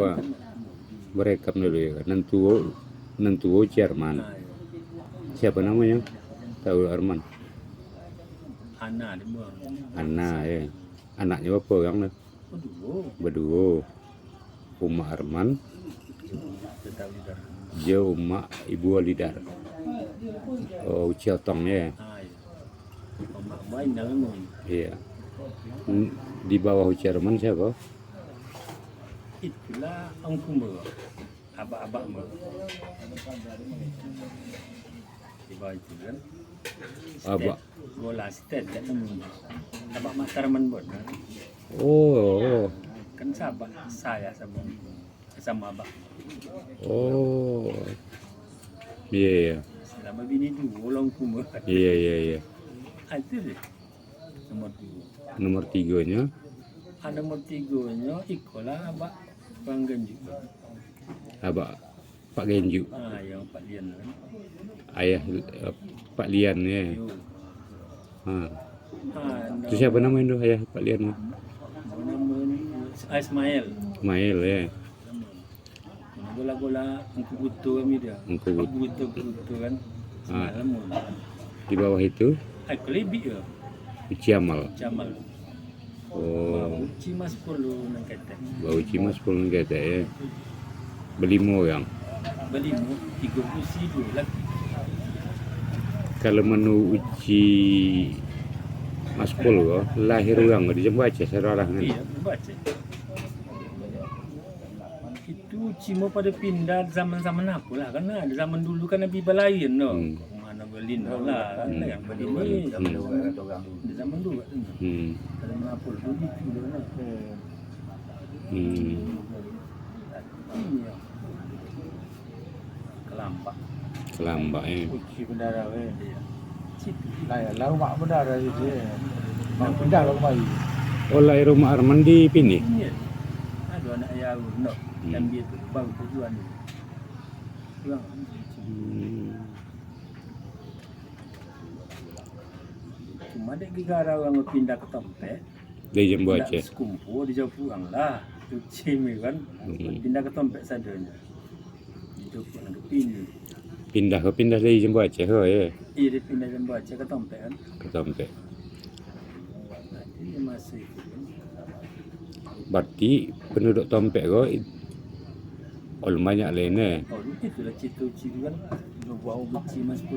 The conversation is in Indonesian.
apa berekam dulu ya. Nentuo Jerman. Nah, ya. Siapa namanya? Tahu Arman? Ana di bawah. Ana ya. Anaknya apa yang Oh, dulu. berdua. Uma Arman, Kita lihat. dia Uma Ibu Alidar. Oh, Ciotong ya. Ah, ya. Omak main dalam mun. Iya. Di bawah Jerman siapa? Itulah Ong Kumba. Abak-abak mu. Di bawah itu kan. Abak. Bola sted kat temu. Abak Matarman buat kan. Oh. Kan sahabat saya sama abak. Oh. Iya. Selama bini dua Ong Kumba. Iya. Itu deh. Nomor 2. Nomor 3-nya Ada nomor 3-nya ikolah abak Banggan juga. Abak Pak Genju. Ah, yang Pak Lian kan. Ayah Pak Lian ya. Yo. Ah. Ah, Itu siapa namanya itu ayah Pak Lian? nama Ismail. Mail ya. Gola-gola engkau butuh kami dia. Engkau butuh. Butuh kan. Semalam mun. Di bawah itu Aku lebih ya. Ciamal. Jamal. Oh. Cimas 10 nang kata. Bau Cimas pun kata ya. Belimo yang. Beli mu 30 sibu lagi. Kalau menu uji Mas Pul kok lahir uang di Jembaca seorang kan. Iya, baca. Itu cimo pada pindah zaman-zaman aku lah karena ada zaman dulu kan Nabi Balain no. Mana Berlin lah kan yang begini di zaman dulu kan. Zaman apa dulu itu kan. Iya. Kelambak ya. Uji bendara we. Iya. Situ. Lah ya, lah mak bendara itu. Mak pindah lah kemari. Oh lahir rumah Arman di Pini. Iya. Ada anak ayah no. Yang dia tu baru tujuan dia. Pulang. Cuma ada gara orang pindah ke tempat. Di Jembaca. Sekumpul di jauh pulang lah. Cuci mi kan. Pindah ke tempat sadanya. Di jauh pulang ke Pini. Pindah dari Jembaca ho ya. Iya dia pindah jam baca ke tempat kan. Ke tempat. Nanti dia masih. Berarti penduduk tempat kok banyak lainnya. Oh itulah citu kan. Buat uji mas 10